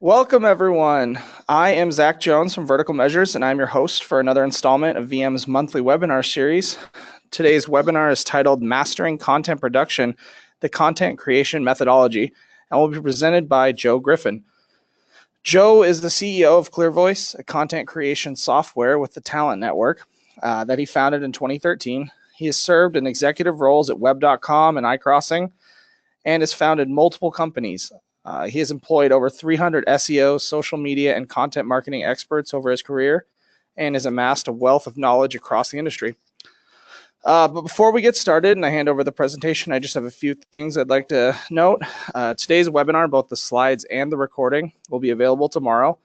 Welcome, everyone. I am Zach Jones from Vertical Measures, and I'm your host for another installment of VM's monthly webinar series. Today's webinar is titled Mastering Content Production, the Content Creation Methodology, and will be presented by Joe Griffin. Joe is the CEO of ClearVoice, a content creation software with the Talent Network that he founded in 2013. He has served in executive roles at Web.com and iCrossing and has founded multiple companies. He has employed over 300 SEO, social media, and content marketing experts over his career and has amassed a wealth of knowledge across the industry. But before we get started and I hand over the presentation, I just have a few things I'd like to note. Today's webinar, both the slides and the recording, will be available tomorrow.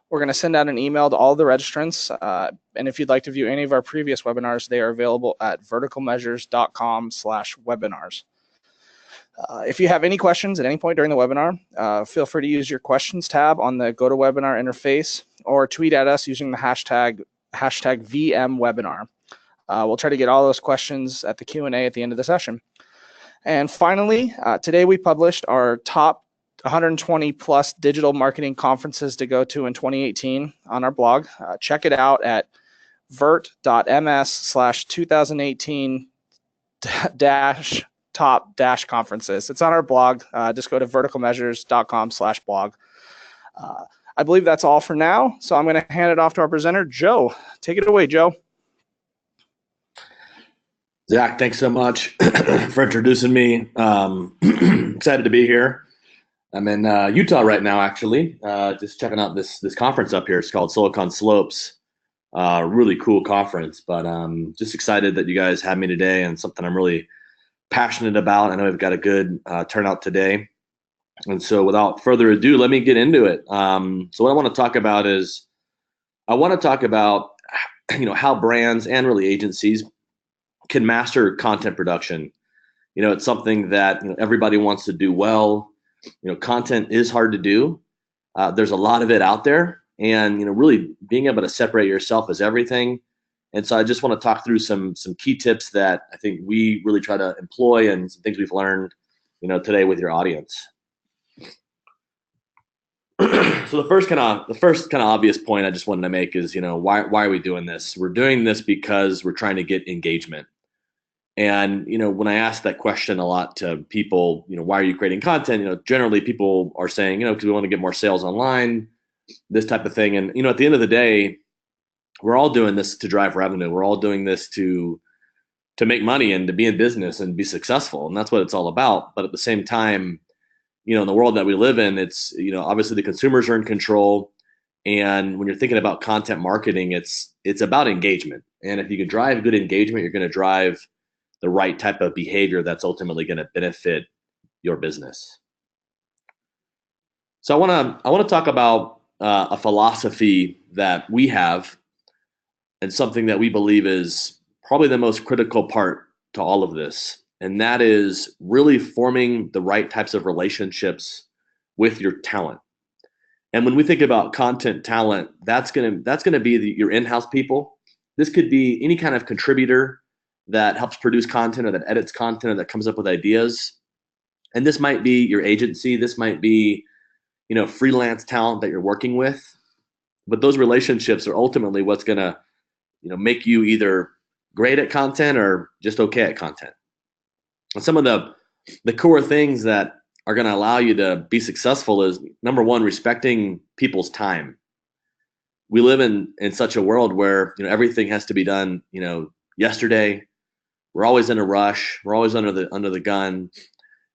We're going to send out an email to all the registrants, and if you'd like to view any of our previous webinars, they are available at verticalmeasures.com/webinars. If you have any questions at any point during the webinar, feel free to use your questions tab on the GoToWebinar interface or tweet at us using the hashtag VMWebinar. We'll try to get all those questions at the Q&A at the end of the session. And finally, today we published our top 120 plus digital marketing conferences to go to in 2018 on our blog. Check it out at vert.ms/2018- top conferences. It's on our blog. Just go to verticalmeasures.com/blog. I believe that's all for now. So I'm going to hand it off to our presenter, Joe. Take it away, Joe. Zach, thanks so much for introducing me. Excited to be here. I'm in Utah right now, actually, just checking out this conference up here. It's called Silicon Slopes. Really cool conference, but just excited that you guys have me today and something I'm really passionate about. I know we've got a good turnout today. And so without further ado, let me get into it. So what I want to talk about is I want to talk about how brands and really agencies can master content production. It's something that everybody wants to do well. Content is hard to do. There's a lot of it out there, and really being able to separate yourself is everything. And so I just want to talk through some key tips that I think we really try to employ and some things we've learned, today with your audience. So the first kind of obvious point I just wanted to make is, why are we doing this? We're doing this because we're trying to get engagement. And, when I ask that question a lot to people, why are you creating content? Generally people are saying, because we want to get more sales online, this type of thing. And, at the end of the day, we're all doing this to drive revenue. We're all doing this to make money and to be in business and be successful. And that's what it's all about. But at the same time, in the world that we live in, it's, obviously the consumers are in control. And when you're thinking about content marketing, it's about engagement. And if you can drive good engagement, you're going to drive the right type of behavior that's ultimately going to benefit your business. So I want to talk about a philosophy that we have, and something that we believe is probably the most critical part to all of this. And that is really forming the right types of relationships with your talent. And when we think about content talent, that's gonna be your in-house people. This could be any kind of contributor that helps produce content or that edits content or that comes up with ideas. And this might be your agency. This might be, freelance talent that you're working with. But those relationships are ultimately what's gonna make you either great at content or just okay at content. And some of the core things that are going to allow you to be successful is, number one, respecting people's time. We live in such a world where everything has to be done yesterday. We're always in a rush. We're always under the gun.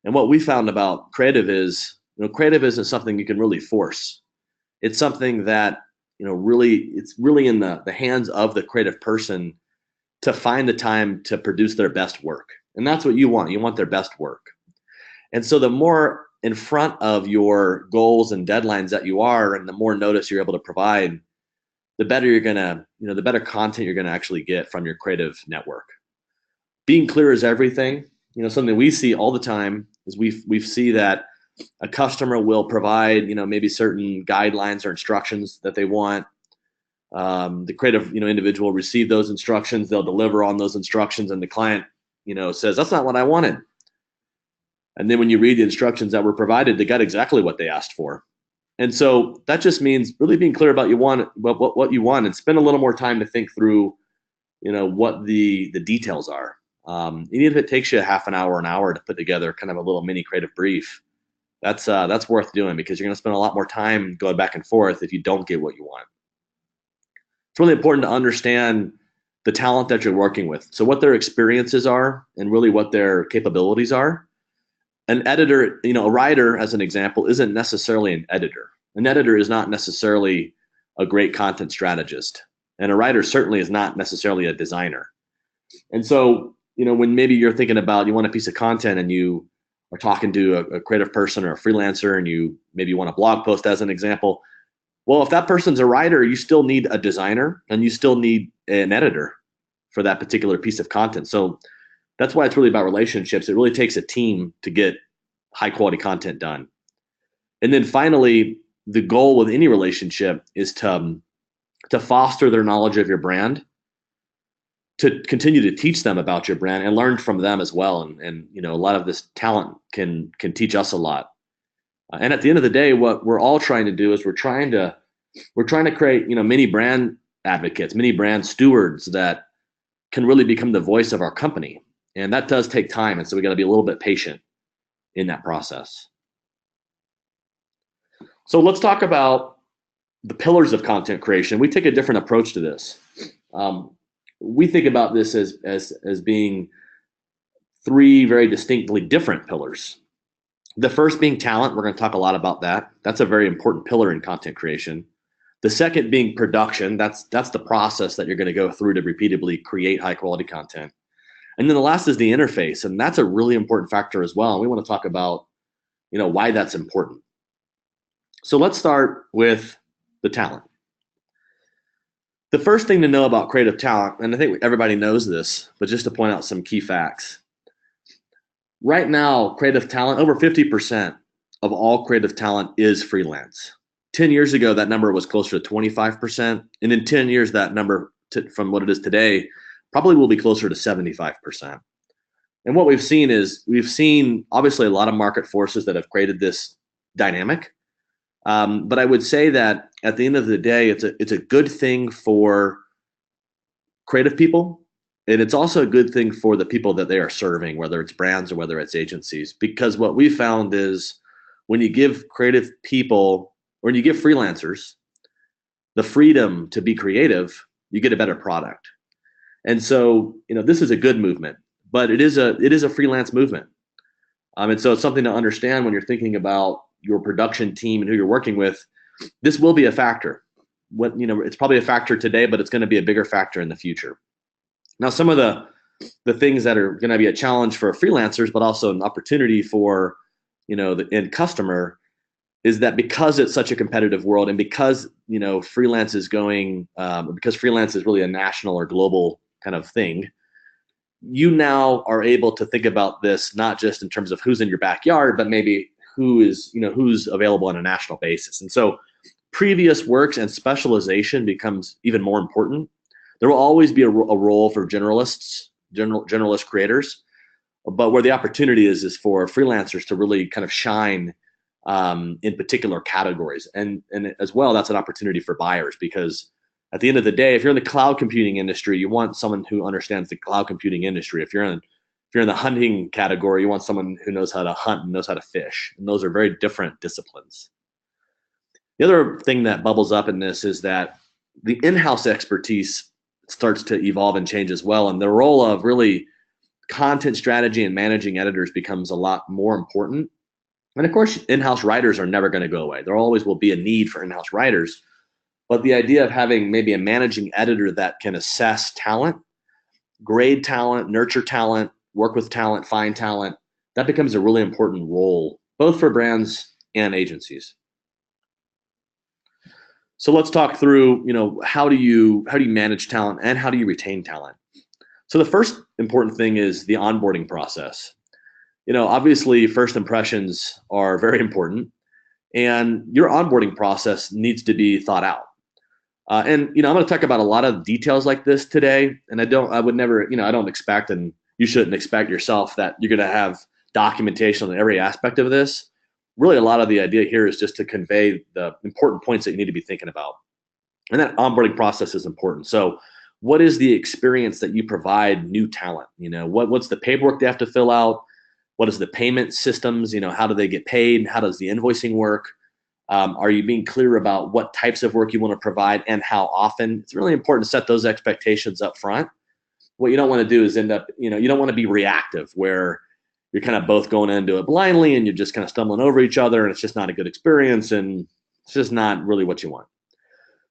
And what we found about creative is creative isn't something you can really force. It's something that it's really in the hands of the creative person to find the time to produce their best work. And that's what you want. You want their best work. And so the more in front of your goals and deadlines that you are, and the more notice you're able to provide, the better you're gonna, the better content you're gonna actually get from your creative network. Being clear is everything. Something we see all the time is we see that a customer will provide, maybe certain guidelines or instructions that they want. The creative, individual will receive those instructions. They'll deliver on those instructions, and the client, says, "That's not what I wanted." And then when you read the instructions that were provided, they got exactly what they asked for. And so that just means really being clear about what you want, and spend a little more time to think through, what the details are. Even if it takes you a half an hour to put together kind of a little mini creative brief, that's worth doing, because you're going to spend a lot more time going back and forth if you don't get what you want. It's really important to understand the talent that you're working with. So what their experiences are and really what their capabilities are. An editor, a writer, as an example, isn't necessarily an editor. An editor is not necessarily a great content strategist. And a writer certainly is not necessarily a designer. And so, when maybe you're thinking about, you want a piece of content and you are talking to a creative person or a freelancer, and you maybe want a blog post as an example. Well, if that person's a writer, you still need a designer and you still need an editor for that particular piece of content. So that's why it's really about relationships. It really takes a team to get high quality content done. And then finally, the goal with any relationship is to foster their knowledge of your brand, to continue to teach them about your brand and learn from them as well. And a lot of this talent can teach us a lot. And at the end of the day, what we're all trying to do is we're trying to create, mini brand advocates, mini brand stewards that can really become the voice of our company. And that does take time. And so we got to be a little bit patient in that process. So let's talk about the pillars of content creation. We take a different approach to this. We think about this as being three very distinctly different pillars. The first being talent. We're going to talk a lot about that. That's a very important pillar in content creation. The second being production. That's the process that you're going to go through to repeatedly create high quality content. And then the last is the interface, and that's a really important factor as well. And we want to talk about, why that's important. So let's start with the talent. The first thing to know about creative talent, and I think everybody knows this, but just to point out some key facts. Right now, creative talent, over 50% of all creative talent is freelance. 10 years ago, that number was closer to 25%. And in 10 years, that number, from what it is today, probably will be closer to 75%. And what we've seen obviously a lot of market forces that have created this dynamic. But I would say that at the end of the day, it's a good thing for creative people. And it's also a good thing for the people that they are serving, whether it's brands or whether it's agencies. Because what we found is when you give creative people, or when you give freelancers the freedom to be creative, you get a better product. And so, this is a good movement, but it is a freelance movement. And so it's something to understand when you're thinking about your production team and who you're working with. This will be a factor. It's probably a factor today, but it's going to be a bigger factor in the future. Now, some of the things that are going to be a challenge for freelancers, but also an opportunity for, the end customer, is that because it's such a competitive world, and because, freelance is because freelance is really a national or global kind of thing, you now are able to think about this not just in terms of who's in your backyard, but maybe who's available on a national basis. And so previous works and specialization becomes even more important. There will always be a role for generalist creators, but where the opportunity is for freelancers to really kind of shine in particular categories. And as well, that's an opportunity for buyers, because at the end of the day, if you're in the cloud computing industry, you want someone who understands the cloud computing industry. If you're in the hunting category, you want someone who knows how to hunt and knows how to fish. And those are very different disciplines. The other thing that bubbles up in this is that the in-house expertise starts to evolve and change as well. And the role of really content strategy and managing editors becomes a lot more important. And of course, in-house writers are never going to go away. There always will be a need for in-house writers. But the idea of having maybe a managing editor that can assess talent, grade talent, nurture talent, work with talent, find talent, that becomes a really important role, both for brands and agencies. So let's talk through, how do you manage talent and how do you retain talent? So the first important thing is the onboarding process. Obviously, first impressions are very important, and your onboarding process needs to be thought out. And I'm going to talk about a lot of details like this today, and I don't expect, and you shouldn't expect yourself, that you're going to have documentation on every aspect of this. really a lot of the idea here is just to convey the important points that you need to be thinking about. And that onboarding process is important. So what is the experience that you provide new talent? What's the paperwork they have to fill out? What is the payment systems? How do they get paid? How does the invoicing work? Are you being clear about what types of work you want to provide and how often? It's really important to set those expectations up front. What you don't want to do is end up, you don't want to be reactive where you're kind of both going into it blindly and you're just kind of stumbling over each other and it's just not a good experience and it's just not really what you want.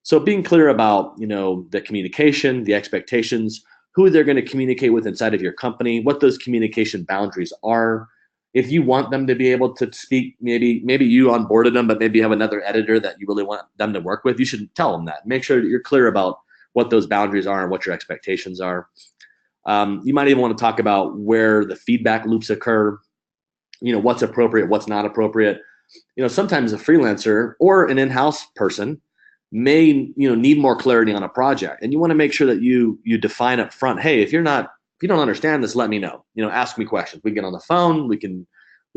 So being clear about, the communication, the expectations, who they're going to communicate with inside of your company, what those communication boundaries are. If you want them to be able to speak, maybe you onboarded them, but maybe you have another editor that you really want them to work with, you should tell them that. Make sure that you're clear about what those boundaries are and what your expectations are. You might even want to talk about where the feedback loops occur, what's appropriate, what's not appropriate. Sometimes a freelancer or an in-house person may need more clarity on a project, and you want to make sure that you define up front, hey, if you don't understand this, let me know. Ask me questions. We get on the phone, we can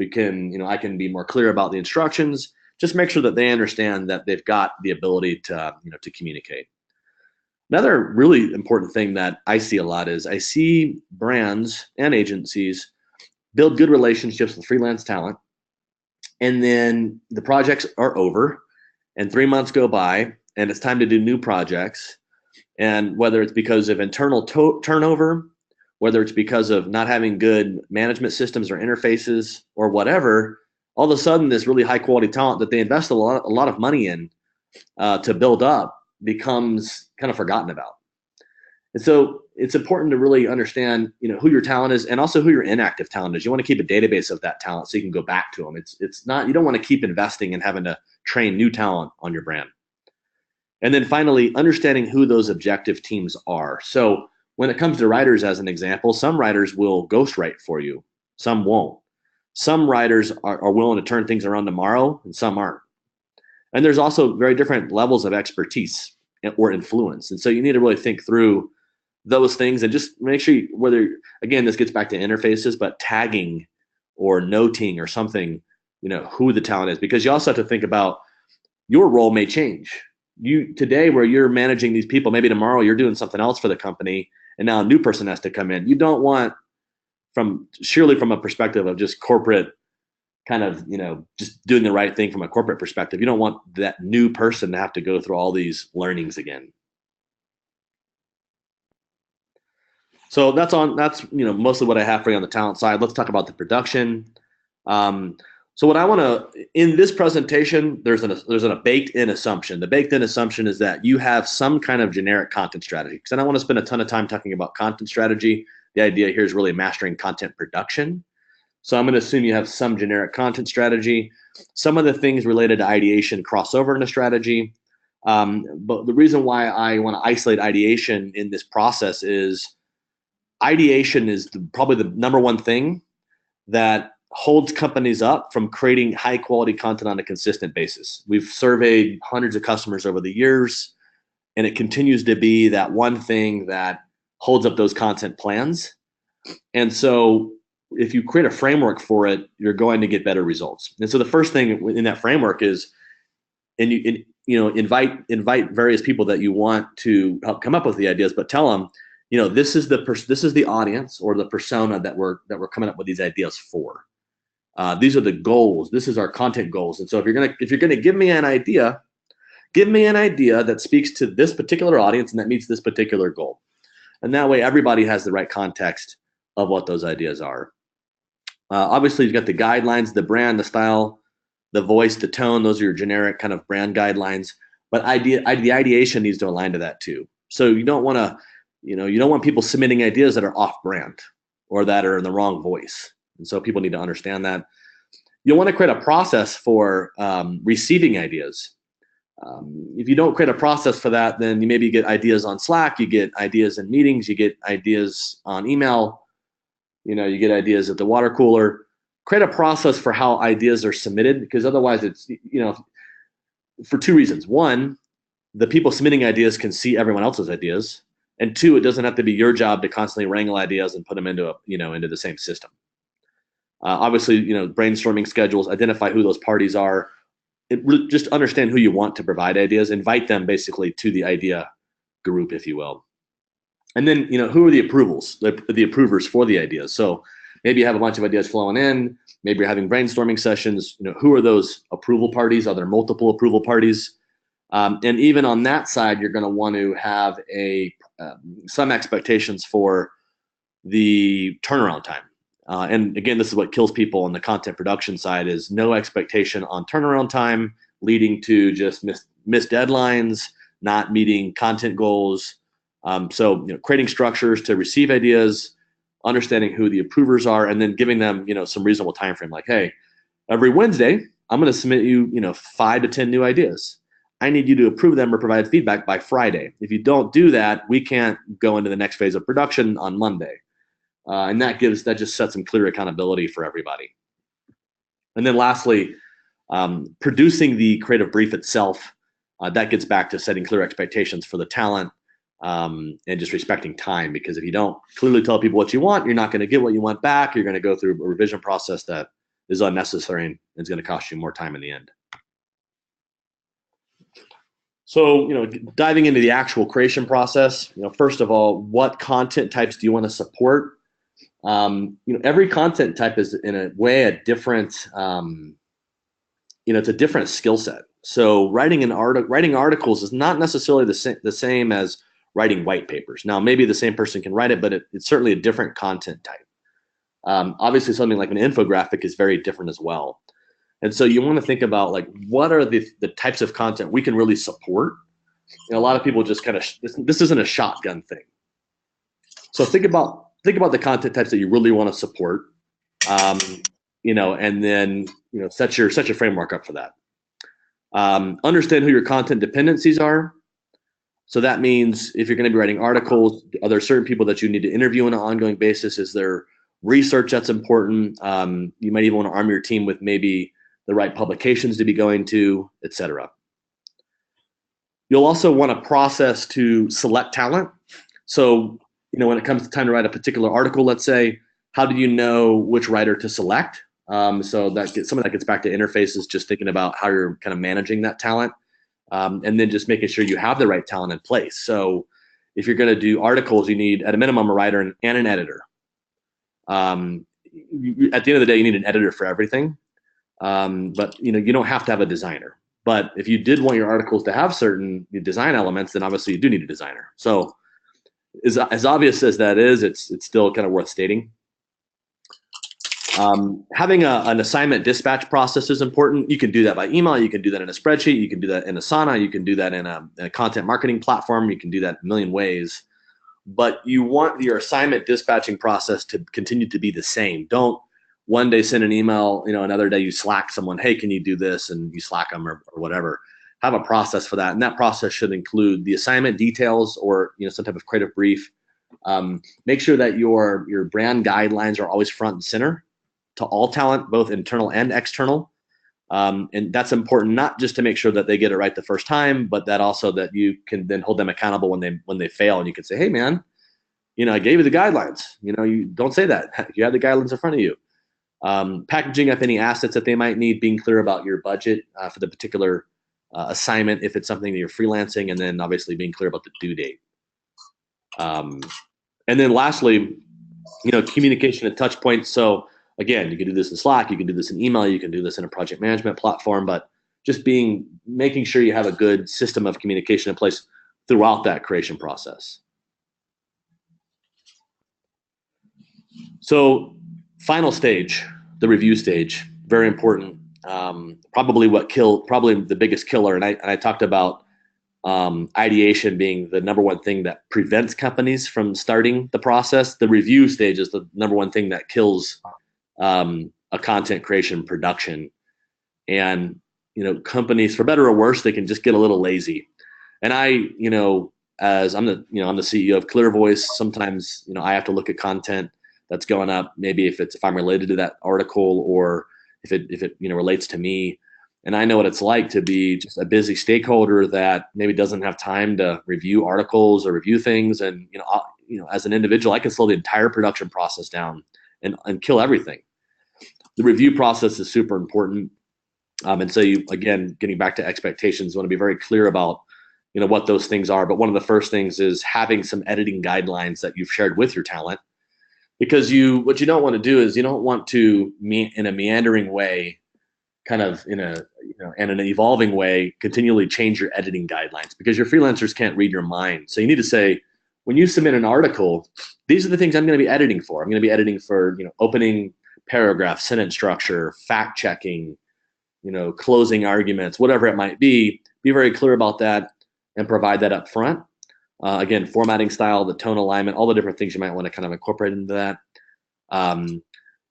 I can be more clear about the instructions. Just make sure that they understand that they've got the ability to to communicate. Another really important thing that I see a lot is I see brands and agencies build good relationships with freelance talent, and then the projects are over and 3 months go by and it's time to do new projects. And whether it's because of internal turnover, whether it's because of not having good management systems or interfaces or whatever, all of a sudden this really high quality talent that they invest a lot of money in to build up becomes kind of forgotten about. And so it's important to really understand, who your talent is and also who your inactive talent is. You want to keep a database of that talent so you can go back to them. It's not, you don't want to keep investing and having to train new talent on your brand. And then finally, understanding who those objective teams are. So when it comes to writers, as an example, some writers will ghostwrite for you, some won't. Some writers are willing to turn things around tomorrow and some aren't. And there's also very different levels of expertise or influence. And so you need to really think through those things and just make sure again, this gets back to interfaces, but tagging or noting or something, who the talent is, because you also have to think about your role may change. Today where you're managing these people, maybe tomorrow you're doing something else for the company and now a new person has to come in. You don't want, surely from a perspective of just corporate kind of, just doing the right thing from a corporate perspective, you don't want that new person to have to go through all these learnings again. So that's mostly what I have for you on the talent side. Let's talk about the production. So what I want to, in this presentation, there's a baked-in assumption. The baked-in assumption is that you have some kind of generic content strategy, because I don't want to spend a ton of time talking about content strategy. The idea here is really mastering content production. So I'm going to assume you have some generic content strategy. Some of the things related to ideation cross over into strategy. But the reason why I want to isolate ideation in this process is ideation is probably the number one thing that holds companies up from creating high quality content on a consistent basis. We've surveyed hundreds of customers over the years, and it continues to be that one thing that holds up those content plans. And so if you create a framework for it, you're going to get better results. And so the first thing in that framework is, invite various people that you want to help come up with the ideas, but tell them, this is the audience or the persona that we're coming up with these ideas for. These are the goals. This is our content goals. And so if you're gonna give me an idea that speaks to this particular audience and that meets this particular goal. And that way everybody has the right context of what those ideas are. Obviously you've got the guidelines, the brand, the style, the voice, the tone. Those are your generic kind of brand guidelines. But the ideation needs to align to that too. So you don't want to, you don't want people submitting ideas that are off brand or that are in the wrong voice. And so people need to understand that. You'll want to create a process for receiving ideas. If you don't create a process for that, then you maybe get ideas on Slack, you get ideas in meetings, you get ideas on email, you get ideas at the water cooler. Create a process for how ideas are submitted, because otherwise it's, for two reasons. One, the people submitting ideas can see everyone else's ideas. And two, it doesn't have to be your job to constantly wrangle ideas and put them into into the same system. Obviously, brainstorming schedules, identify who those parties are. Just understand who you want to provide ideas, invite them basically to the idea group, if you will. And then, who are the approvers for the ideas? So maybe you have a bunch of ideas flowing in, maybe you're having brainstorming sessions, who are those approval parties? Are there multiple approval parties? And even on that side, you're going to want to have some expectations for the turnaround time. And again, this is what kills people on the content production side, is no expectation on turnaround time, leading to just missed deadlines, not meeting content goals. So creating structures to receive ideas, understanding who the approvers are, and then giving them some reasonable time frame. Like, hey, every Wednesday, I'm going to submit you 5 to 10 new ideas. I need you to approve them or provide feedback by Friday. If you don't do that, we can't go into the next phase of production on Monday. And that just sets some clear accountability for everybody. And then lastly, producing the creative brief itself, that gets back to setting clear expectations for the talent, and just respecting time, because if you don't clearly tell people what you want, you're not going to get what you want back. You're going to go through a revision process that is unnecessary and is going to cost you more time in the end. So, diving into the actual creation process, first of all, what content types do you want to support? Every content type is in a way a different, it's a different skill set. So writing articles is not necessarily the same as writing white papers. Now, maybe the same person can write it, but it's certainly a different content type. Obviously, something like an infographic is very different as well. And so you want to think about, like, what are the types of content we can really support? A lot of people just kind of, this isn't a shotgun thing. So think about the content types that you really want to support, and then set your framework up for that. Understand who your content dependencies are. So that means if you're going to be writing articles, are there certain people that you need to interview on an ongoing basis? Is there research that's important? You might even want to arm your team with maybe the right publications to be going to, etc. You'll also want a process to select talent. So, when it comes to time to write a particular article, let's say, how do you know which writer to select? So some of that gets back to interfaces, just thinking about how you're kind of managing that talent. And then just making sure you have the right talent in place. So if you're going to do articles, you need at a minimum a writer and an editor. At the end of the day, you need an editor for everything. But you don't have to have a designer. But if you did want your articles to have certain design elements, then obviously you do need a designer. So as obvious as that is, it's still kind of worth stating. Having an assignment dispatch process is important. You can do that by email. You can do that in a spreadsheet. You can do that in Asana. You can do that in a content marketing platform. You can do that a million ways. But you want your assignment dispatching process to continue to be the same. Don't one day send an email, another day you Slack someone, hey, can you do this? And you Slack them or whatever. Have a process for that. And that process should include the assignment details or some type of creative brief. Make sure that your brand guidelines are always front and center to all talent, both internal and external. And that's important, not just to make sure that they get it right the first time, but that also that you can then hold them accountable when they fail. And you can say, hey, man, I gave you the guidelines. You don't say that. You have the guidelines in front of you. Packaging up any assets that they might need, being clear about your budget for the particular assignment if it's something that you're freelancing, and then obviously being clear about the due date. And then lastly, communication and touch points. So again, you can do this in Slack, you can do this in email, you can do this in a project management platform, but just making sure you have a good system of communication in place throughout that creation process. So final stage, the review stage, very important. Probably the biggest killer. And I talked about ideation being the number one thing that prevents companies from starting the process. The review stage is the number one thing that kills a content creation production. And companies, for better or worse, they can just get a little lazy. And as I'm the CEO of Clear Voice, sometimes I have to look at content that's going up, maybe if I'm related to that article or if it relates to me. And I know what it's like to be just a busy stakeholder that maybe doesn't have time to review articles or review things. And as an individual, I can slow the entire production process down and kill everything. The review process is super important. And so you, again, getting back to expectations, you want to be very clear about, what those things are. But one of the first things is having some editing guidelines that you've shared with your talent, because what you don't want to do is you don't want to, in a meandering way, kind of in an evolving way, continually change your editing guidelines, because your freelancers can't read your mind. So you need to say, when you submit an article, these are the things I'm going to be editing for. I'm going to be editing for, opening paragraph, sentence structure, fact checking, closing arguments, whatever it might be. Be very clear about that and provide that up front. Again, formatting style, the tone alignment, all the different things you might want to kind of incorporate into that.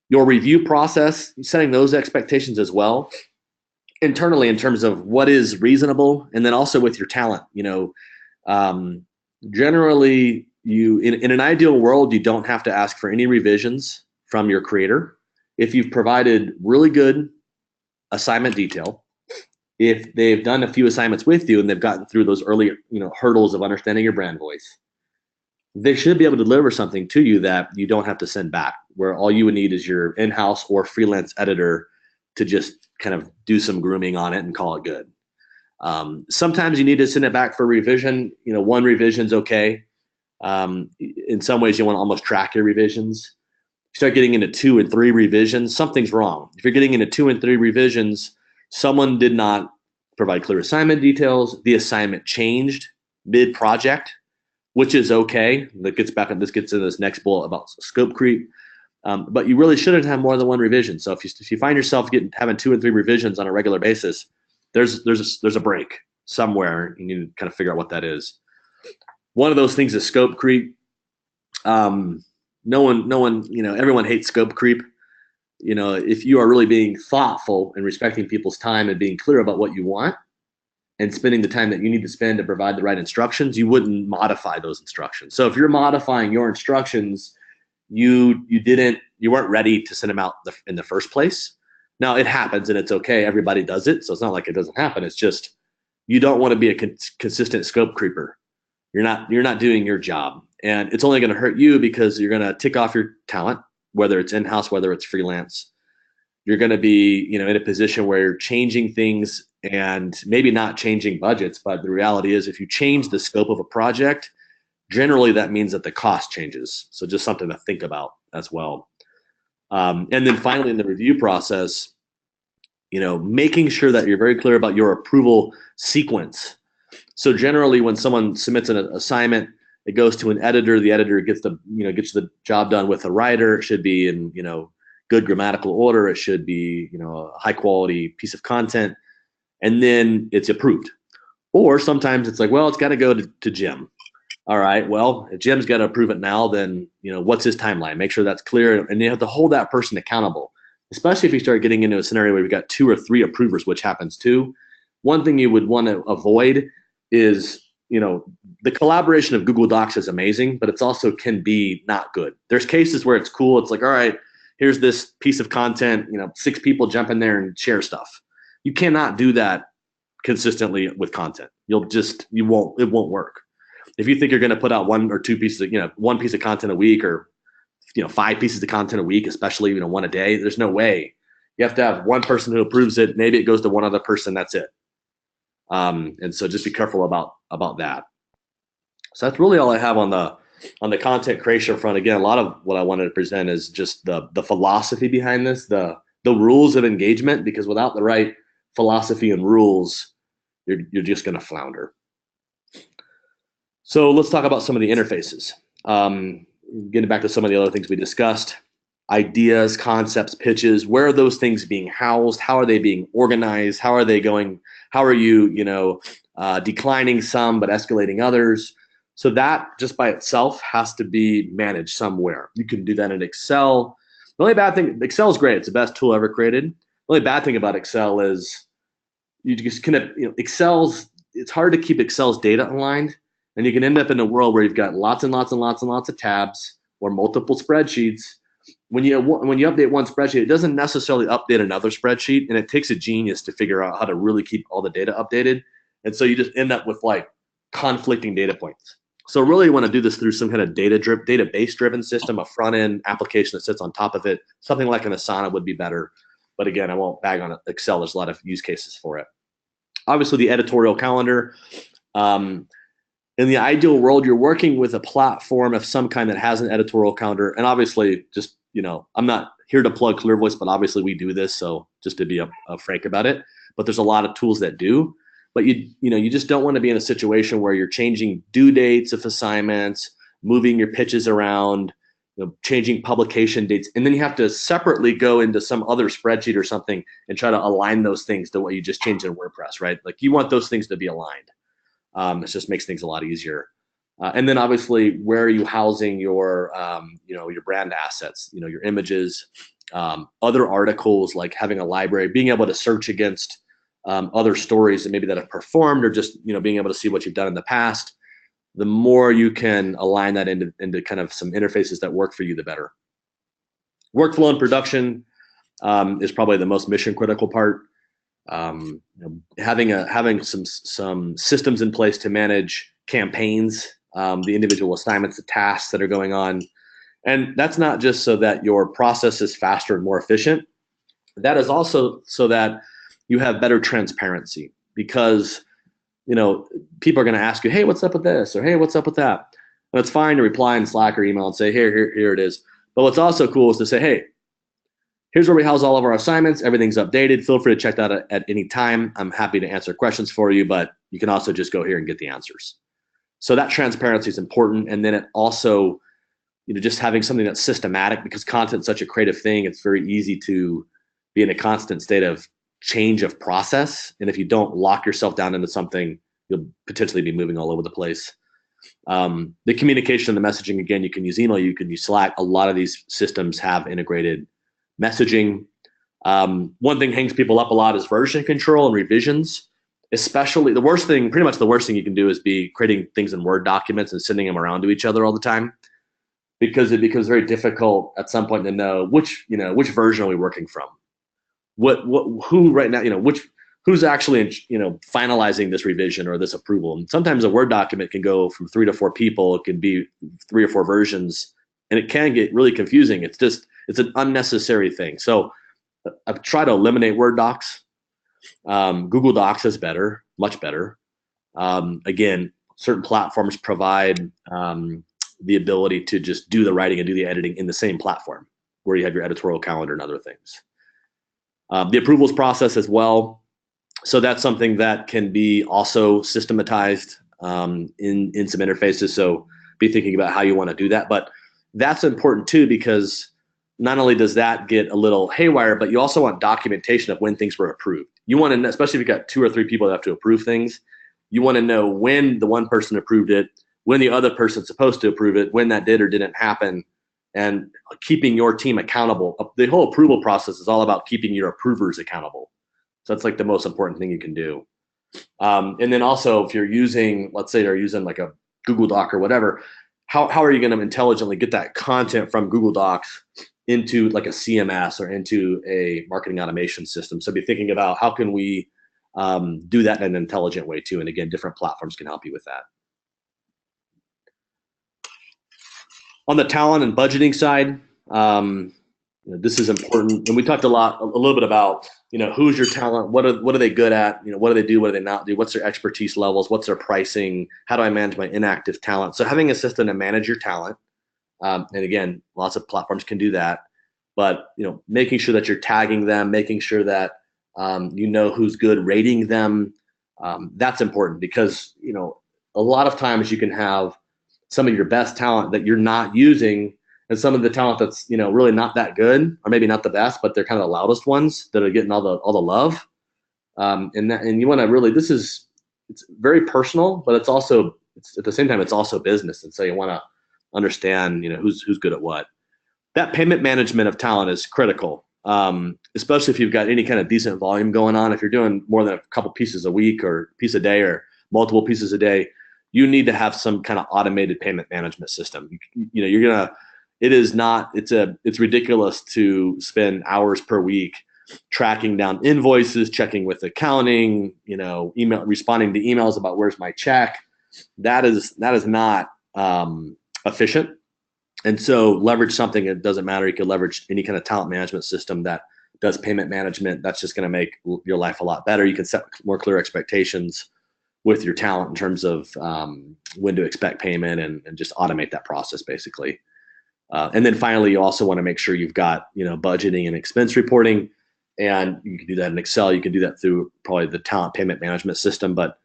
Your review process, setting those expectations as well internally in terms of what is reasonable, and then also with your talent. Generally, in an ideal world, you don't have to ask for any revisions from your creator if you've provided really good assignment detail. If they've done a few assignments with you and they've gotten through those early hurdles of understanding your brand voice, they should be able to deliver something to you that you don't have to send back, where all you would need is your in-house or freelance editor to just kind of do some grooming on it and call it good. Sometimes you need to send it back for revision. One revision's okay. In some ways, you want to almost track your revisions. If you start getting into 2 and 3 revisions, something's wrong. If you're getting into 2 and 3 revisions, someone did not provide clear assignment details. The assignment changed mid-project, which is okay. This gets into this next bullet about scope creep. But you really shouldn't have more than 1 revision. So if you find yourself having 2 and 3 revisions on a regular basis, there's a break somewhere. You need to kind of figure out what that is. One of those things is scope creep. Everyone hates scope creep. If you are really being thoughtful and respecting people's time and being clear about what you want and spending the time that you need to spend to provide the right instructions, you wouldn't modify those instructions. So if you're modifying your instructions, you weren't ready to send them out in the first place. Now it happens and it's okay. Everybody does it. So it's not like it doesn't happen. It's just, you don't want to be a consistent scope creeper. You're not doing your job, and it's only going to hurt you because you're going to tick off your talent, whether it's in-house, whether it's freelance. You're going to be, in a position where you're changing things and maybe not changing budgets. But the reality is, if you change the scope of a project, generally that means that the cost changes. So just something to think about as well. And then finally, in the review process, making sure that you're very clear about your approval sequence. So generally, when someone submits an assignment, it goes to an editor. The editor gets the job done with a writer. It should be in good grammatical order. It should be a high quality piece of content, and then it's approved. Or sometimes it's like, well, it's got to go to Jim. All right, well, if Jim's got to approve it now, then what's his timeline? Make sure that's clear, and you have to hold that person accountable. Especially if you start getting into a scenario where you've got 2 or 3 approvers, which happens too. One thing you would want to avoid is, the collaboration of Google Docs is amazing, but it's also can be not good. There's cases where it's cool. It's like, all right, here's this piece of content, 6 people jump in there and share stuff. You cannot do that consistently with content. It won't work. If you think you're going to put out 1 or 2 pieces of, 1 piece of content a week, or 5 pieces of content a week, especially 1 a day, there's no way. You have to have 1 person who approves it. Maybe it goes to 1 other person. That's it. And so just be careful about that. So that's really all I have on the content creation front. Again, a lot of what I wanted to present is just the philosophy behind this, the rules of engagement, because without the right philosophy and rules, you're just going to flounder. So let's talk about some of the interfaces. Getting back to some of the other things we discussed: ideas, concepts, pitches. Where are those things being housed? How are they being organized? How are they going? How are you, declining some but escalating others? So that just by itself has to be managed somewhere. You can do that in Excel. The only bad thing, Excel is great. It's the best tool ever created. The only bad thing about Excel is you just it's hard to keep Excel's data aligned, and you can end up in a world where you've got lots and lots and lots and lots of tabs or multiple spreadsheets. When you update one spreadsheet, it doesn't necessarily update another spreadsheet, and it takes a genius to figure out how to really keep all the data updated. And so you just end up with like conflicting data points. So really you want to do this through some kind of database driven system, a front end application that sits on top of it. Something like an Asana would be better. But again, I won't bag on Excel. There's a lot of use cases for it. Obviously the editorial calendar. In the ideal world, you're working with a platform of some kind that has an editorial calendar. And obviously just, I'm not here to plug ClearVoice, but obviously we do this. So just to be frank about it, but there's a lot of tools that do. But you just don't want to be in a situation where you're changing due dates of assignments, moving your pitches around, changing publication dates, and then you have to separately go into some other spreadsheet or something and try to align those things to what you just changed in WordPress, right? Like you want those things to be aligned. It just makes things a lot easier. And then obviously, where are you housing your your brand assets? Your images, other articles, like having a library, being able to search against other stories that maybe that have performed, or just being able to see what you've done in the past. The more you can align that into kind of some interfaces that work for you, the better. Workflow and production is probably the most mission critical part. Having some systems in place to manage campaigns, the individual assignments, the tasks that are going on, and that's not just so that your process is faster and more efficient. That is also so that you have better transparency, because people are going to ask you, hey, what's up with this, or hey, what's up with that? And it's fine to reply in Slack or email and say, here it is. But what's also cool is to say, hey, here's where we house all of our assignments. Everything's updated. Feel free to check that at any time. I'm happy to answer questions for you, but you can also just go here and get the answers. So that transparency is important. And then it also, just having something that's systematic, because content's such a creative thing. It's very easy to be in a constant state of change of process. And if you don't lock yourself down into something, you'll potentially be moving all over the place. The communication and the messaging, again, you can use email, you can use Slack. A lot of these systems have integrated messaging. One thing hangs people up a lot is version control and revisions. Especially pretty much the worst thing you can do is be creating things in Word documents and sending them around to each other all the time, because it becomes very difficult at some point to know which version are we working from. Who right now, who's actually finalizing this revision or this approval. And sometimes a Word document can go from 3 to 4 people. It can be 3 or 4 versions, and it can get really confusing. It's an unnecessary thing. So I've tried to eliminate Word docs. Google Docs is better, much better. Again, certain platforms provide the ability to just do the writing and do the editing in the same platform, where you have your editorial calendar and other things. The approvals process as well. So that's something that can be also systematized in some interfaces. So be thinking about how you want to do that. But that's important too, because not only does that get a little haywire, but you also want documentation of when things were approved. You want to know, especially if you've got 2 or 3 people that have to approve things, you want to know when the one person approved it, when the other person's supposed to approve it, when that did or didn't happen, and keeping your team accountable. The whole approval process is all about keeping your approvers accountable. So that's like the most important thing you can do. And then also, if you're using, let's say you're using like a Google Doc or whatever, how are you going to intelligently get that content from Google Docs into like a CMS or into a marketing automation system? So be thinking about how can we do that in an intelligent way too. And again, different platforms can help you with that. On the talent and budgeting side, this is important. And we talked a little bit about, who's your talent? What are they good at? What do they do? What do they not do? What's their expertise levels? What's their pricing? How do I manage my inactive talent? So having a system to manage your talent, and again, lots of platforms can do that, but making sure that you're tagging them, making sure that who's good, rating them, that's important, because a lot of times you can have some of your best talent that you're not using, and some of the talent that's really not that good, or maybe not the best, but they're kind of the loudest ones that are getting all the love. And you want to really, it's very personal, but it's at the same time it's also business, and so you want to understand who's good at what. That payment management of talent is critical, especially if you've got any kind of decent volume going on. If you're doing more than a couple pieces a week or a piece a day or multiple pieces a day, you need to have some kind of automated payment management system. It's ridiculous to spend hours per week tracking down invoices, checking with accounting, responding to emails about where's my check. That is not efficient. And so leverage something. It doesn't matter. You could leverage any kind of talent management system that does payment management. That's just going to make your life a lot better. You can set more clear expectations with your talent in terms of when to expect payment, and just automate that process basically. And then finally, you also want to make sure you've got, budgeting and expense reporting, and you can do that in Excel. You can do that through probably the talent payment management system. But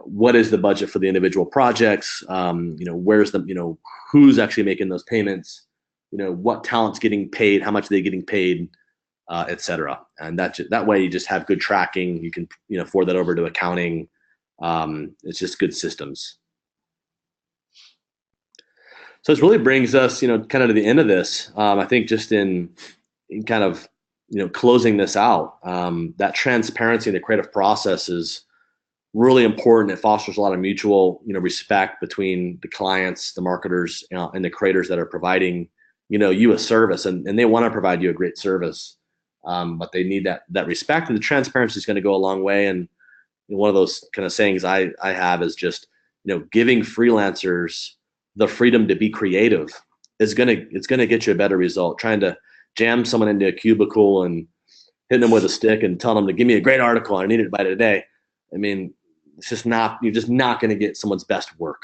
what is the budget for the individual projects? Where's the, who's actually making those payments? What talent's getting paid? How much are they getting paid? Et cetera. And that way you just have good tracking. You can, forward that over to accounting. It's just good systems. So it really brings us, kind of to the end of this. I think just in kind of, closing this out, that transparency in the creative process is really important. It fosters a lot of mutual, respect between the clients, the marketers, and the creators that are providing, you a service, and they want to provide you a great service, but they need that respect, and the transparency is going to go a long way. And one of those kind of sayings I have is just, giving freelancers the freedom to be creative it's gonna get you a better result. Trying to jam someone into a cubicle and hitting them with a stick and telling them to give me a great article, I need it by today. I mean, you're just not going to get someone's best work.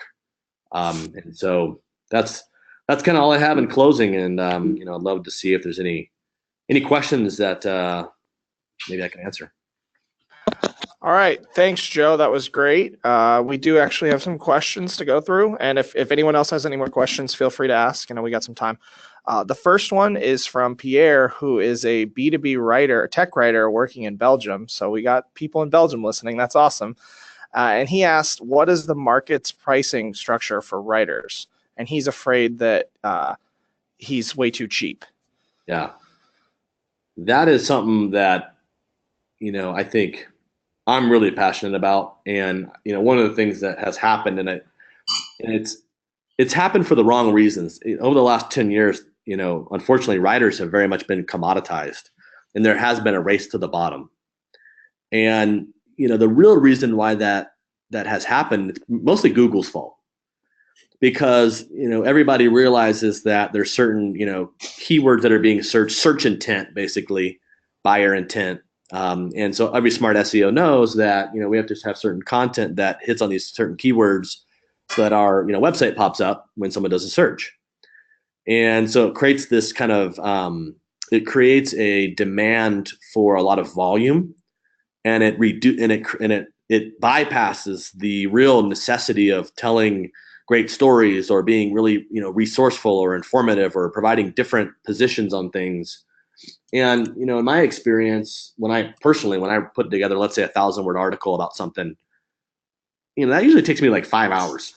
And so that's kind of all I have in closing. And I'd love to see if there's any questions that maybe I can answer. All right. Thanks, Joe. That was great. We do actually have some questions to go through. And if anyone else has any more questions, feel free to ask. We got some time. The first one is from Pierre, who is a B2B writer, a tech writer working in Belgium. So we got people in Belgium listening. That's awesome. And he asked, what is the market's pricing structure for writers? And he's afraid that he's way too cheap. Yeah. That is something that, I think I'm really passionate about. And, one of the things that has happened, and it's happened for the wrong reasons. Over the last 10 years, unfortunately, writers have very much been commoditized, and there has been a race to the bottom. And, the real reason why that has happened, it's mostly Google's fault. Because, everybody realizes that there's certain, keywords that are being searched, search intent, basically, buyer intent. And so every smart SEO knows that, we have to have certain content that hits on these certain keywords so that our, website pops up when someone does a search. And so it creates this kind of, it creates a demand for a lot of volume, and it bypasses the real necessity of telling great stories or being really, resourceful or informative or providing different positions on things. And, in my experience, when I put together, let's say 1,000-word article about something, that usually takes me like 5 hours.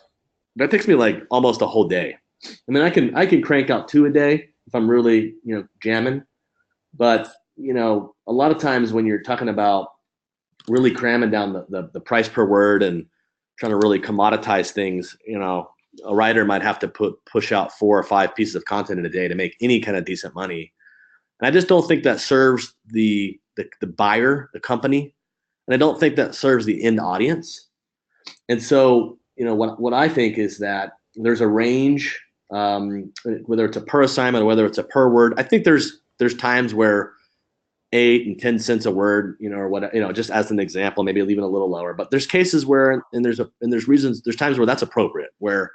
That takes me like almost a whole day. I mean, I can crank out 2 a day if I'm really, jamming. But, a lot of times when you're talking about really cramming down the price per word and trying to really commoditize things, a writer might have to push out 4 or 5 pieces of content in a day to make any kind of decent money. And I just don't think that serves the buyer, the company, and I don't think that serves the end audience. And so, what I think is that there's a range, whether it's a per assignment or whether it's a per word. I think there's times where 8 and 10 cents a word, or what, just as an example, maybe even a little lower. But there's cases where, and there's times where that's appropriate, where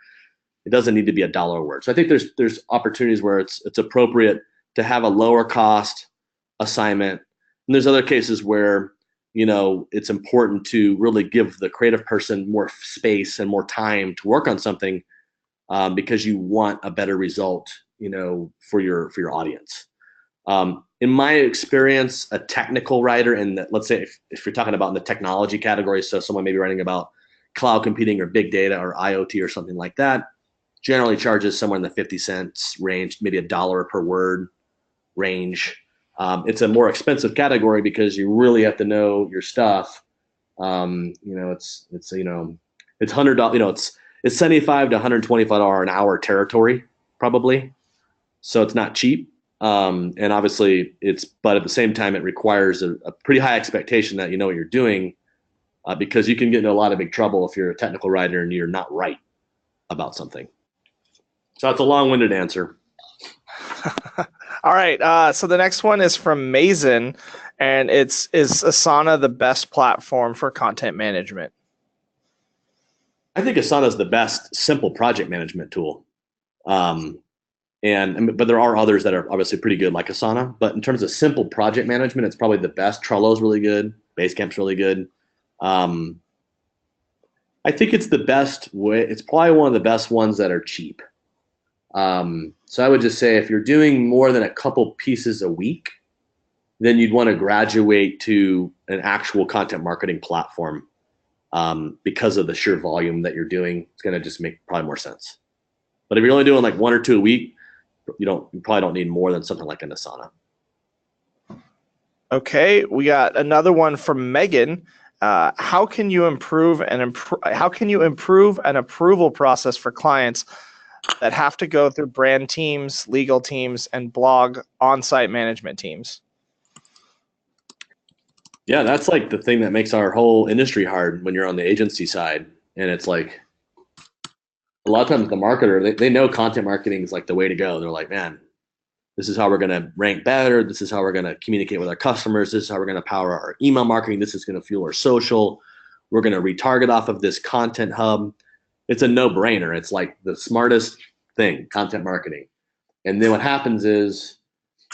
it doesn't need to be $1 a word. So I think there's opportunities where it's appropriate to have a lower cost assignment. And there's other cases where, it's important to really give the creative person more space and more time to work on something, because you want a better result, for your audience. In my experience, a technical writer, and let's say if you're talking about in the technology category, so someone may be writing about cloud computing or big data or IoT or something like that, generally charges somewhere in the 50 cents range, maybe $1 per word range. It's a more expensive category because you really have to know your stuff. It's $100, it's $75 to $125 an hour territory probably. So it's not cheap. And obviously but at the same time, it requires a pretty high expectation that you know what you're doing, because you can get into a lot of big trouble if you're a technical writer and you're not right about something. So that's a long-winded answer. All right. So the next one is from Mason, and is Asana the best platform for content management? I think Asana is the best simple project management tool. But there are others that are obviously pretty good, like Asana. But in terms of simple project management, it's probably the best. Trello's really good. Basecamp's really good. I think it's the best way. It's probably one of the best ones that are cheap. So I would just say if you're doing more than a couple pieces a week, then you'd want to graduate to an actual content marketing platform, because of the sheer volume that you're doing. It's going to just make probably more sense. But if you're only doing like 1 or 2 a week, you probably don't need more than something like an Asana. Okay, we got another one from Megan. How can you improve an approval process for clients that have to go through brand teams, legal teams, and blog on-site management teams? Yeah, that's like the thing that makes our whole industry hard when you're on the agency side. And it's like a lot of times the marketer, they know content marketing is like the way to go. They're like, man, this is how we're going to rank better. This is how we're going to communicate with our customers. This is how we're going to power our email marketing. This is going to fuel our social. We're going to retarget off of this content hub. It's a no-brainer. It's like the smartest thing, content marketing. And then what happens is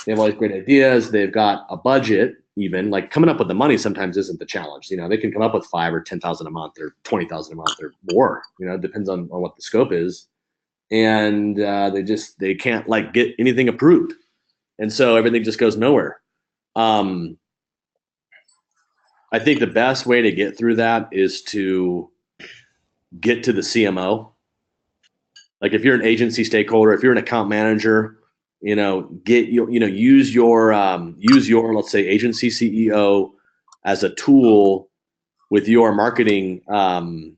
they have all these great ideas. They've got a budget. Even like coming up with the money sometimes isn't the challenge. They can come up with 5 or 10,000 a month or 20,000 a month or more. It depends on what the scope is, and they can't like get anything approved, and so everything just goes nowhere. I think the best way to get through that is to get to the CMO. Like if you're an agency stakeholder, if you're an account manager, use your let's say agency CEO as a tool with your marketing point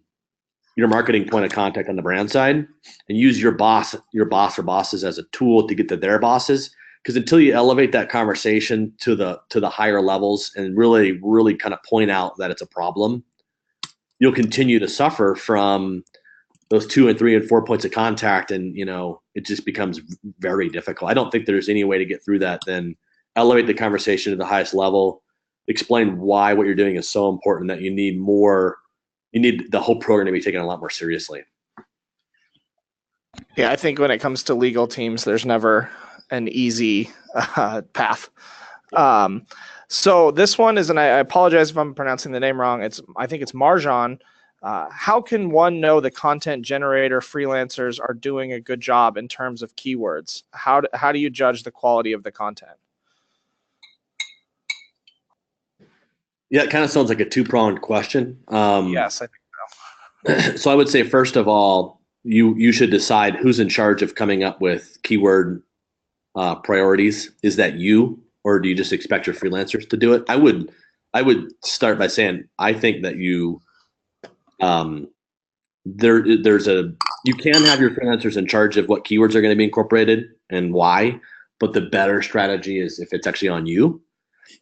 of contact on the brand side, and use your boss or bosses as a tool to get to their bosses. Because until you elevate that conversation to the higher levels and really kind of point out that it's a problem, you'll continue to suffer from those 2 and 3 and 4 points of contact, and it just becomes very difficult. I don't think there's any way to get through that than elevate the conversation to the highest level, explain why what you're doing is so important that you need the whole program to be taken a lot more seriously. Yeah, I think when it comes to legal teams, there's never an easy path. So this one is, and I apologize if I'm pronouncing the name wrong. I think it's Marjan. How can one know the content generator freelancers are doing a good job in terms of keywords? How do you judge the quality of the content? Yeah, it kind of sounds like a two-pronged question. Yes, I think so. So I would say, first of all, you should decide who's in charge of coming up with keyword priorities. Is that you, or do you just expect your freelancers to do it? I would start by saying I think that you you can have your freelancers in charge of what keywords are going to be incorporated and why, but the better strategy is if it's actually on you,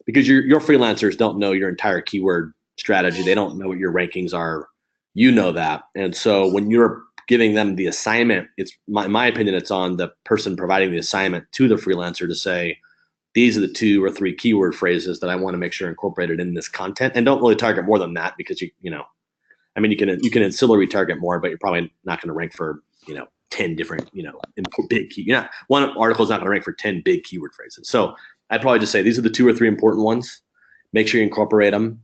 because your freelancers don't know your entire keyword strategy. They don't know what your rankings are. You know that. And so when you're giving them the assignment, it's in my opinion, it's on the person providing the assignment to the freelancer to say, these are the 2 or 3 keyword phrases that I want to make sure incorporated in this content, and don't really target more than that, because you can ancillary target more, but you're probably not going to rank for 10 different big key. One article is not going to rank for 10 big keyword phrases. So I'd probably just say these are the 2 or 3 important ones. Make sure you incorporate them.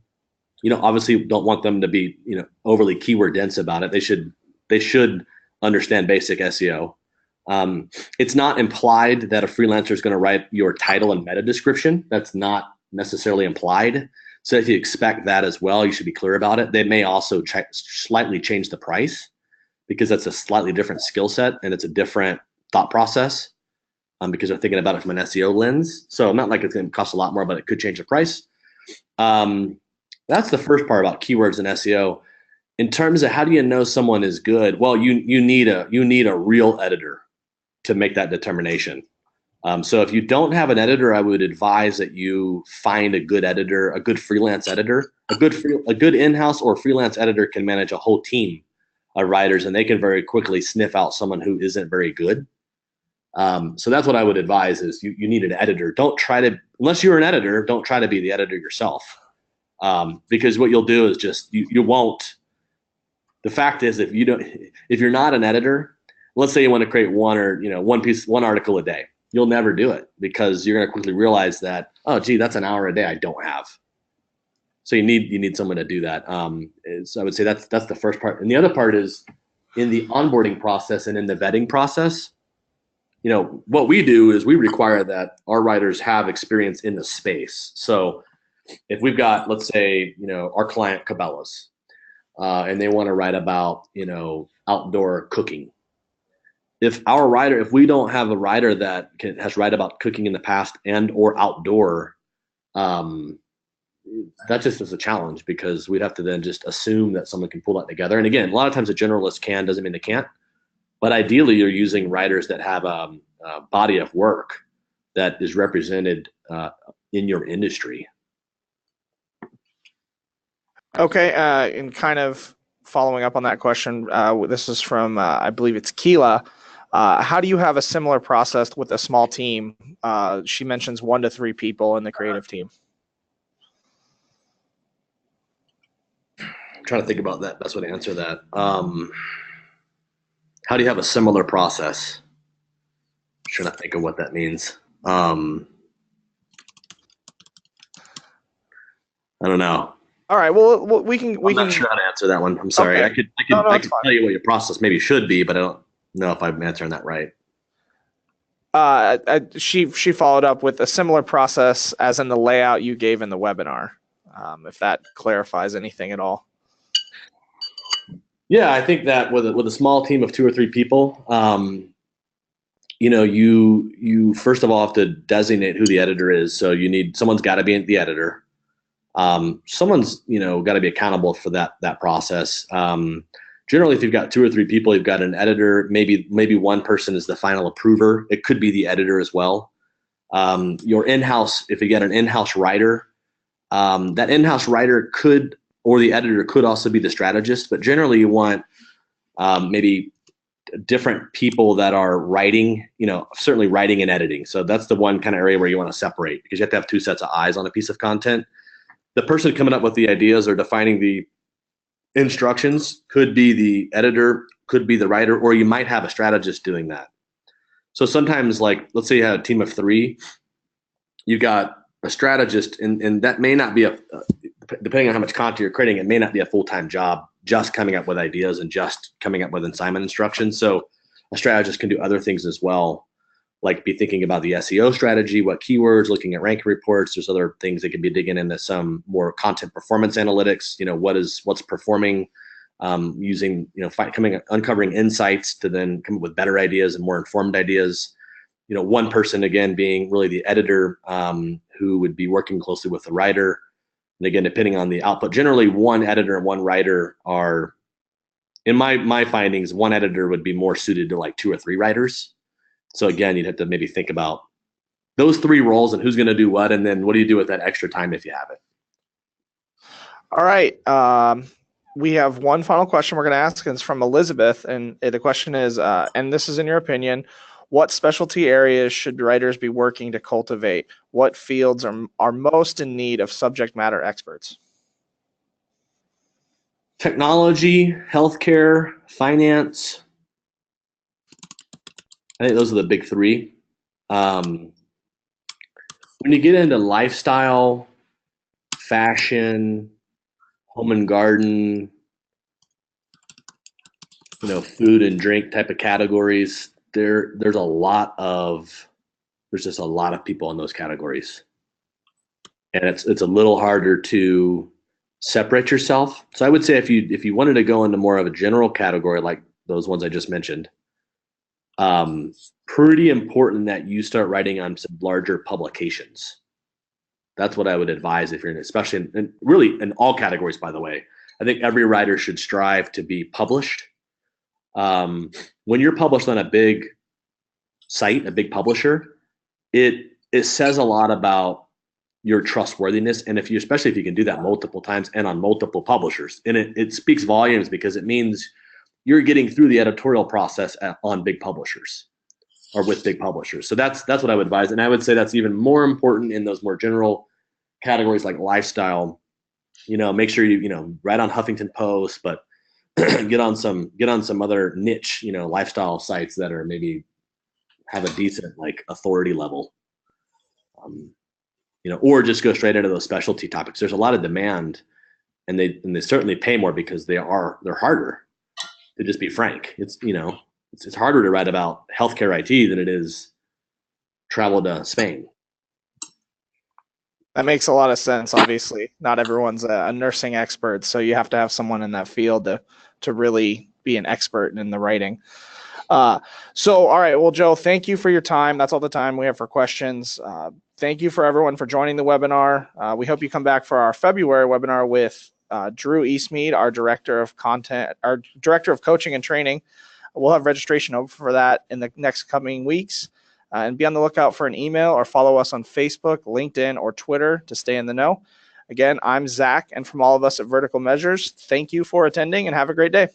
Obviously don't want them to be overly keyword dense about it. They should understand basic SEO. It's not implied that a freelancer is going to write your title and meta description. That's not necessarily implied. So if you expect that as well, you should be clear about it. They may also slightly change the price, because that's a slightly different skill set and it's a different thought process, because they're thinking about it from an SEO lens. So not like it's going to cost a lot more, but it could change the price. That's the first part about keywords and SEO. In terms of how do you know someone is good? Well, you need a real editor to make that determination. So if you don't have an editor, I would advise that you find a good editor, a good freelance editor. A good in-house or freelance editor can manage a whole team writers, and they can very quickly sniff out someone who isn't very good. So that's what I would advise is you need an editor. Don't try to, unless you're an editor, don't try to be the editor yourself. Because what you'll do is just, you won't, the fact is if you're not an editor, let's say you want to create one article a day, you'll never do it because you're going to quickly realize that, oh, gee, that's an hour a day I don't have. So you need someone to do that. So I would say that's the first part. And the other part is in the onboarding process and in the vetting process, what we do is we require that our writers have experience in the space. So if we've got, let's say, our client Cabela's, and they want to write about, outdoor cooking. If we don't have a writer that has write about cooking in the past and or outdoor, that just is a challenge because we'd have to then just assume that someone can pull that together. And again, a lot of times a generalist can, doesn't mean they can't. But ideally, you're using writers that have a body of work that is represented in your industry. Okay, and kind of following up on that question, this is from, I believe it's Keela. How do you have a similar process with a small team? She mentions 1 to 3 people in the creative team. I'm trying to think about that. Best way to answer that. How do you have a similar process? I'm trying to think of what that means. I don't know. All right. Well, we can. I'm not sure how to answer that one. I'm sorry. Okay. I could tell you what your process maybe should be, but I don't know if I'm answering that right. She followed up with a similar process as in the layout you gave in the webinar. If that clarifies anything at all. Yeah, I think that with a small team of 2 or 3 people, you first of all have to designate who the editor is. So someone's got to be the editor. Someone's got to be accountable for that process. Generally, if you've got 2 or 3 people, you've got an editor. Maybe one person is the final approver. It could be the editor as well. Your in-house, if you get an in-house writer, that in-house writer or the editor could also be the strategist, but generally you want maybe different people that are writing, certainly writing and editing. So that's the one kind of area where you want to separate because you have to have 2 sets of eyes on a piece of content. The person coming up with the ideas or defining the instructions could be the editor, could be the writer, or you might have a strategist doing that. So sometimes, like, let's say you have a team of 3, you got a strategist, and that may not be depending on how much content you're creating, it may not be a full-time job just coming up with ideas and just coming up with assignment instructions. So a strategist can do other things as well, like be thinking about the SEO strategy, what keywords, looking at ranking reports. There's other things that could be digging into some more content performance analytics, what's performing, using, uncovering insights to then come up with better ideas and more informed ideas. One person, again, being really the editor, who would be working closely with the writer. And again, depending on the output, generally one editor and one writer are, in my findings, one editor would be more suited to like 2 or 3 writers. So again, you'd have to maybe think about those 3 roles and who's going to do what, and then what do you do with that extra time if you have it? All right. We have one final question we're going to ask, and it's from Elizabeth. And the question is, and this is in your opinion, what specialty areas should writers be working to cultivate? What fields are most in need of subject matter experts? Technology, healthcare, finance. I think those are the big 3. When you get into lifestyle, fashion, home and garden, food and drink type of categories, there's just a lot of people in those categories, and it's a little harder to separate yourself. So I would say if you wanted to go into more of a general category like those ones I just mentioned, pretty important that you start writing on some larger publications. That's what I would advise if you're especially really in all categories, by the way. I think every writer should strive to be published. When you're published on a big site, a big publisher, it says a lot about your trustworthiness. And especially if you can do that multiple times and on multiple publishers, and it speaks volumes because it means you're getting through the editorial process on big publishers or with big publishers. So that's what I would advise. And I would say that's even more important in those more general categories like lifestyle. Make sure you write on Huffington Post, but get on some other niche, lifestyle sites that are maybe have a decent like authority level. Or just go straight into those specialty topics. There's a lot of demand, and they certainly pay more because they're harder. To just be frank, it's harder to write about healthcare IT than it is travel to Spain. That makes a lot of sense. Obviously, not everyone's a nursing expert, so you have to have someone in that field to really be an expert in the writing. So, all right. Well, Joe, thank you for your time. That's all the time we have for questions. Thank you for everyone for joining the webinar. We hope you come back for our February webinar with Drew Eastmead, our Director of Coaching and Training. We'll have registration open for that in the next coming weeks. And be on the lookout for an email or follow us on Facebook, LinkedIn, or Twitter to stay in the know. Again, I'm Zach, and from all of us at Vertical Measures, thank you for attending and have a great day.